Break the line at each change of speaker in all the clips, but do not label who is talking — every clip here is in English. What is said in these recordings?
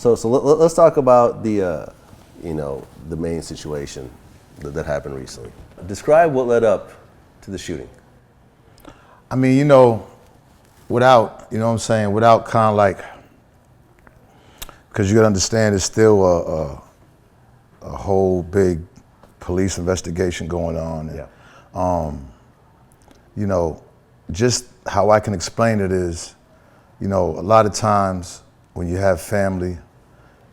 Let's talk about the the main situation that happened recently. Describe what led up to the shooting.
I mean, without, without kind of like, because you gotta understand it's still a whole big police investigation going on. And, just how I can explain it is, a lot of times when you have family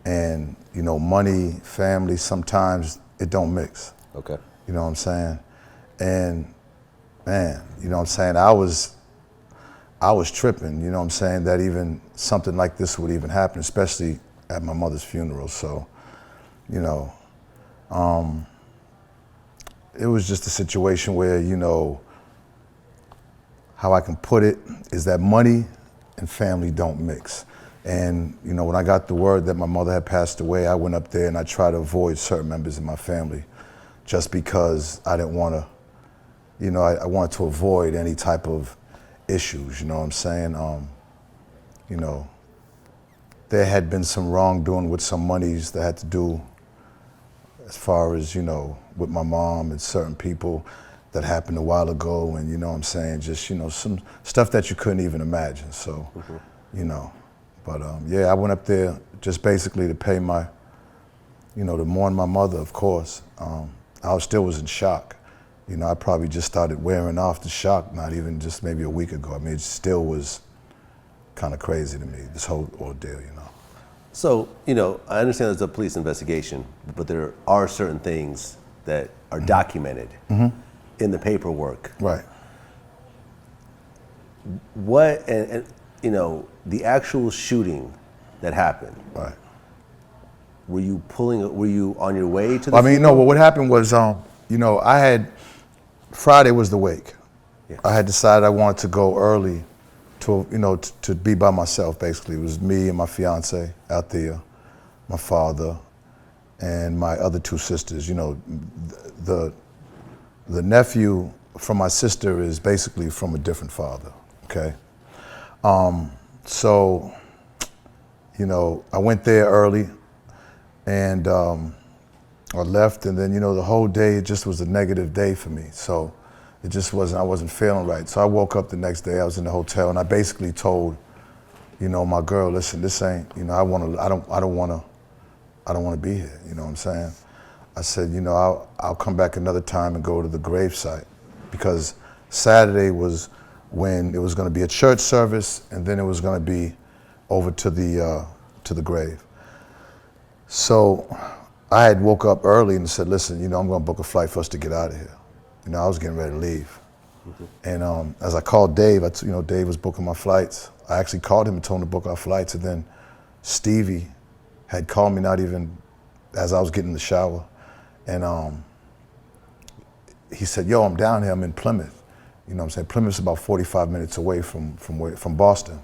and, money, family, sometimes it don't mix.
Okay.
You know what I'm saying? And man, I was tripping, that even something like this would even happen, especially at my mother's funeral. So, it was just a situation where, how I can put it is that money and family don't mix. And, when I got the word that my mother had passed away, I went up there and I tried to avoid certain members of my family just because I didn't want to, I wanted to avoid any type of issues, you know what I'm saying? There had been some wrongdoing with some monies that had to do as far as, with my mom and certain people that happened a while ago, and just, some stuff that you couldn't even imagine. So, but I went up there just basically to pay my, to mourn my mother, of course. I still was in shock. I probably just started wearing off the shock, not even just maybe a week ago. I mean, it still was kind of crazy to me, this whole ordeal,
So, I understand there's a police investigation, but there are certain things that are documented in the paperwork.
Right.
What, and the actual shooting that happened.
Right.
Were you on your way to the
funeral? What happened was, Friday was the wake.
Yeah.
I had decided I wanted to go early to, to be by myself, basically. It was me and my fiance out there, my father, and my other two sisters. The nephew from my sister is basically from a different father, okay? So, I went there early and I left, and then, the whole day, it just was a negative day for me. So it just I wasn't feeling right. So I woke up the next day, I was in the hotel, and I basically told, my girl, listen, this ain't, I don't want to be here, you know what I'm saying? I said, I'll come back another time and go to the gravesite, because Saturday was when it was going to be a church service, and then it was going to be over to the grave. So I had woke up early and said, listen, I'm going to book a flight for us to get out of here. I was getting ready to leave. And as I called Dave, Dave was booking my flights. I actually called him and told him to book our flights. And then Stevie had called me, not even as I was getting in the shower. And he said, yo, I'm down here, I'm in Plymouth. Plymouth's about 45 minutes away from Boston.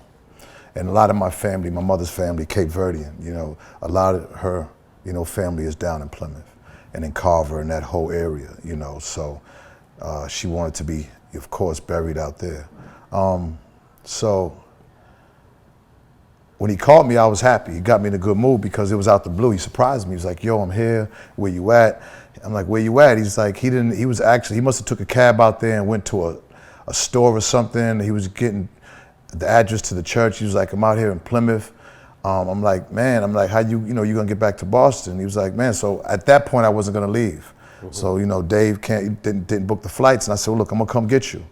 And a lot of my family, my mother's family, Cape Verdean, a lot of her, family is down in Plymouth and in Carver and that whole area, so she wanted to be, of course, buried out there. So when he called me, I was happy. He got me in a good mood because it was out the blue. He surprised me. He was like, yo, I'm here, where you at? I'm like, where you at? He's like, he must have took a cab out there and went to a store or something. He was getting the address to the church. He was like, I'm out here in Plymouth. I'm like, how you gonna get back to Boston? He was like, man, so at that point I wasn't gonna leave. So, Dave didn't book the flights, and I said, well, look, I'm gonna come get you.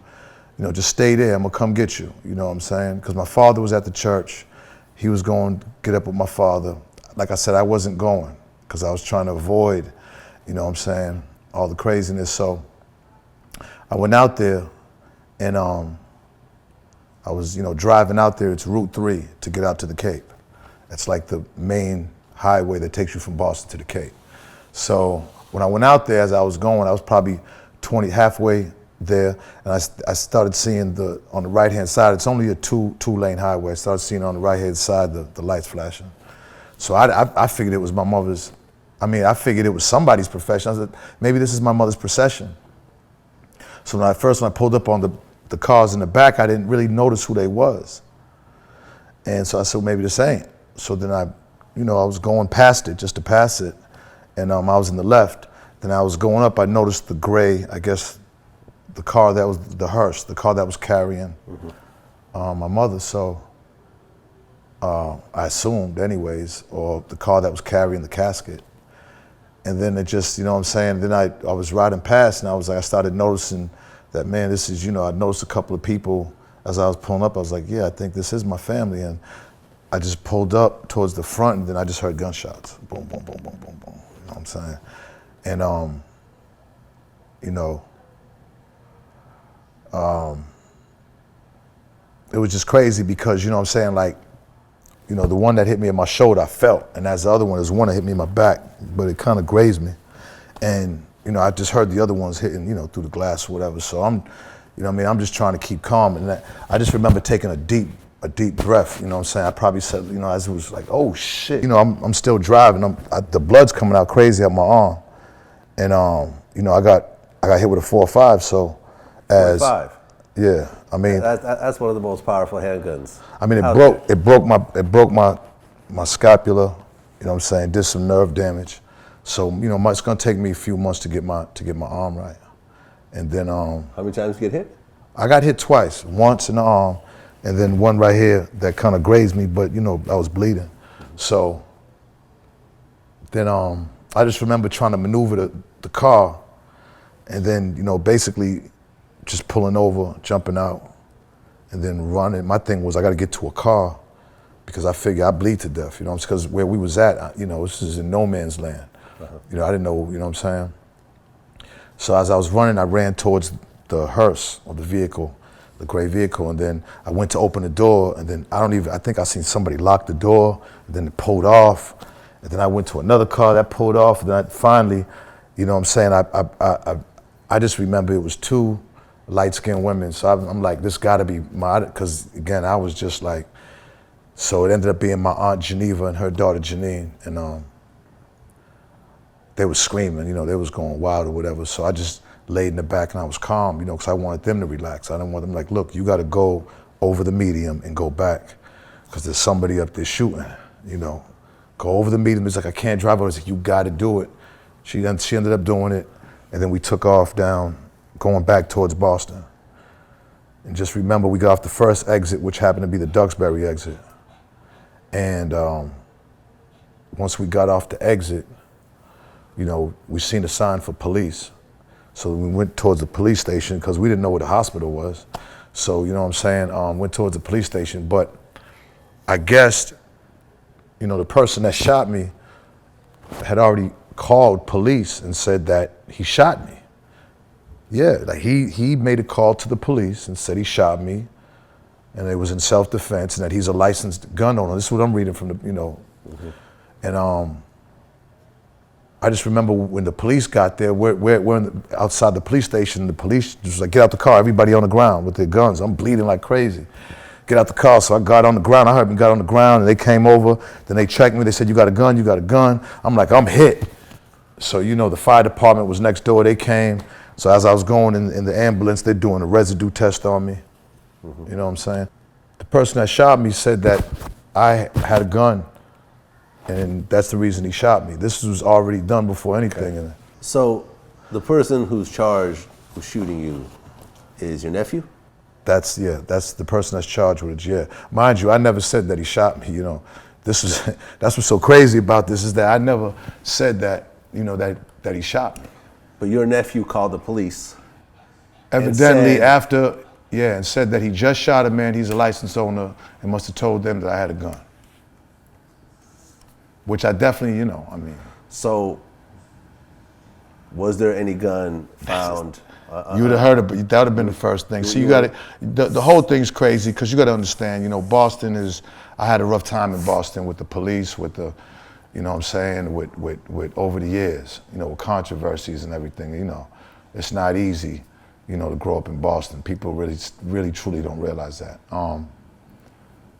Just stay there, I'm gonna come get you, you know what I'm saying? Because my father was at the church. He was going to get up with my father. Like I said, I wasn't going because I was trying to avoid, all the craziness. So I went out there, and I was, driving out there. It's Route 3 to get out to the Cape. It's like the main highway that takes you from Boston to the Cape. So when I went out there, as I was going, I was probably halfway there, and I started seeing on the right-hand side, it's only a two-lane highway. I started seeing on the right-hand side the lights flashing. So I figured it was my mother's, I figured it was somebody's procession. I said, maybe this is my mother's procession. So when I pulled up on the cars in the back, I didn't really notice who they was. And so I said, well, maybe this ain't. So then I I was going past it just to pass it, and I was in the left. Then I was going up, I noticed the gray, I guess, the car that was the hearse, the car that was carrying my mother. So I assumed anyways, or the car that was carrying the casket. And then it just, you know what I'm saying, then I was riding past and I started noticing that, man, this is, I noticed a couple of people as I was pulling up. I was like, yeah, I think this is my family. And I just pulled up towards the front and then I just heard gunshots. Boom, boom, boom, boom, boom, boom. You know what I'm saying? And, it was just crazy because, you know what I'm saying, like, the one that hit me in my shoulder, I felt. And as the other one, there's one that hit me in my back, but it kind of grazed me. And, I just heard the other ones hitting, through the glass or whatever. So I'm just trying to keep calm. And I just remember taking a deep breath, you know what I'm saying? I probably said, as it was like, oh shit. I'm still driving. The blood's coming out crazy out my arm. And, I got hit with a 4.5, so as.
45.
Yeah, I mean.
That's one of the most powerful handguns.
I mean, it broke my scapula, you know what I'm saying, did some nerve damage. So, it's gonna take me a few months to get my arm right. And then
how many times did you get hit?
I got hit twice, once in the arm, and then one right here that kind of grazed me, but I was bleeding. So then I just remember trying to maneuver the car and then, basically just pulling over, jumping out, and then running. My thing was I got to get to a car because I figure I bleed to death, because where we was at, this is in no man's land. I didn't know, you know what I'm saying? So as I was running, I ran towards the hearse or the vehicle, the gray vehicle, and then I went to open the door, and then I think I seen somebody lock the door, and then it pulled off, and then I went to another car that pulled off, and then finally, you know what I'm saying, I just remember it was two light-skinned women, so I'm like, this gotta be because again, I was just like, so it ended up being my Aunt Geneva and her daughter Janine, and they was screaming, they was going wild or whatever, so I just laid in the back and I was calm, because I wanted them to relax. I didn't want them like, look, you gotta go over the medium and go back, because there's somebody up there shooting, Go over the medium. It's like, I can't drive. I was like, you gotta do it. She ended up doing it, and then we took off down, going back towards Boston. And just remember, we got off the first exit, which happened to be the Duxbury exit. And once we got off the exit, we seen a sign for police. So we went towards the police station because we didn't know where the hospital was. So, you know what I'm saying, went towards the police station. But I guessed, the person that shot me had already called police and said that he shot me. Yeah, like he made a call to the police and said he shot me, and it was in self-defense, and that he's a licensed gun owner. This is what I'm reading from the, And I just remember when the police got there, we're outside the police station, the police just like, get out the car, everybody on the ground with their guns. I'm bleeding like crazy. Get out the car, so I got on the ground. I heard them got on the ground, and they came over, then they checked me, they said, you got a gun, you got a gun. I'm like, I'm hit. So, the fire department was next door, they came. So as I was going in the ambulance, they're doing a residue test on me. You know what I'm saying? The person that shot me said that I had a gun, and that's the reason he shot me. This was already done before anything. Okay.
So the person who's charged with shooting you is your nephew?
That's the person that's charged with it, yeah. Mind you, I never said that he shot me, That's what's so crazy about this, is that I never said that, that he shot me.
But your nephew called the police.
Evidently and said that he just shot a man, he's a licensed owner, and must have told them that I had a gun. Which I definitely,
So, was there any gun found?
You would have heard it, but that would have been the first thing. So you got to, the whole thing's crazy, because you got to understand, Boston is, I had a rough time in Boston with the police, with the, with over the years, with controversies and everything, It's not easy, to grow up in Boston. People really, truly don't realize that.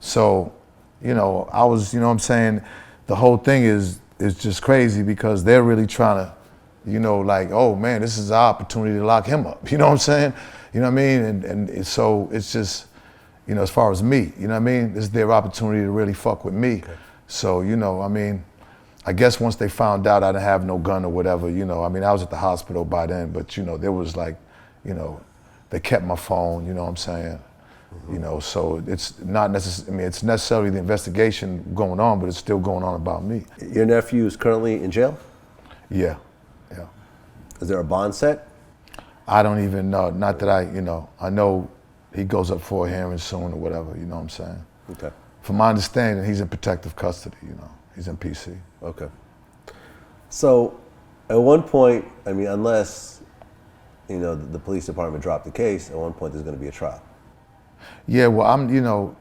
So, I was, the whole thing is just crazy, because they're really trying to, like, oh man, this is our opportunity to lock him up. You know what I'm saying? You know what I mean? And so it's just, as far as me, this is their opportunity to really fuck with me. Okay. So, you know, I mean, I guess once they found out I didn't have no gun or whatever, you know, I mean, I was at the hospital by then, but, you know, there was like, you know, they kept my phone, you know what I'm saying? You know, so it's not necessarily, I mean, it's necessarily the investigation going on, but it's still going on about me.
Your nephew is currently in jail?
Yeah, yeah.
Is there a bond set?
I don't even know, not that I, you know, I know he goes up for a hearing soon or whatever, you know what I'm saying?
Okay.
From my understanding, he's in protective custody, you know, he's in PC.
Okay. So at one point, I mean, unless, you know, the police department dropped the case, at one point there's going to be a trial.
Yeah, well, I'm, you know,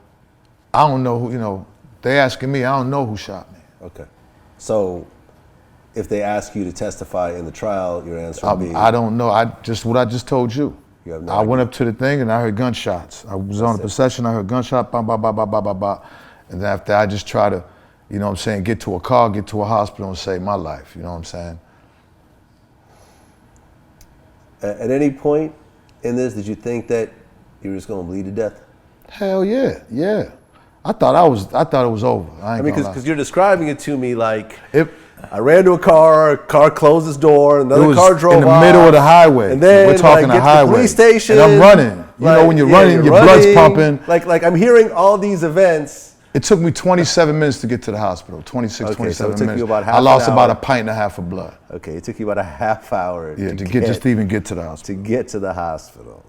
I don't know who, you know, they asking me, I don't know who shot me.
Okay. So if they ask you to testify in the trial, your answer will be?
I don't know. What I just told you.
You have no
I
idea.
went up to the thing and I heard gunshots. I was on a procession, I heard gunshot, bah, bah, bah, bah, bah, bah, bah. And then after I just try to, you know what I'm saying, get to a car, get to a hospital and save my life, you know what I'm saying?
At any point in this, did you think that you were just going to bleed to death?
Hell yeah, yeah. I thought it was over.
I mean, because you're describing it to me like
It,
I ran to a car closed its door, another car drove
in the
off,
middle of the highway.
and then
we're talking
like,
a
get
highway.
to the police station,
and I'm running. You know, when you're running, your blood's pumping.
Like I'm hearing all these events.
It took me 27 minutes to get to the hospital. 26,
Okay,
27
so it took
minutes.
you about half
I lost
an
about
hour.
a pint and a half of blood.
Okay, it took you about a half hour.
Yeah, to even get to the hospital.
to get to the hospital.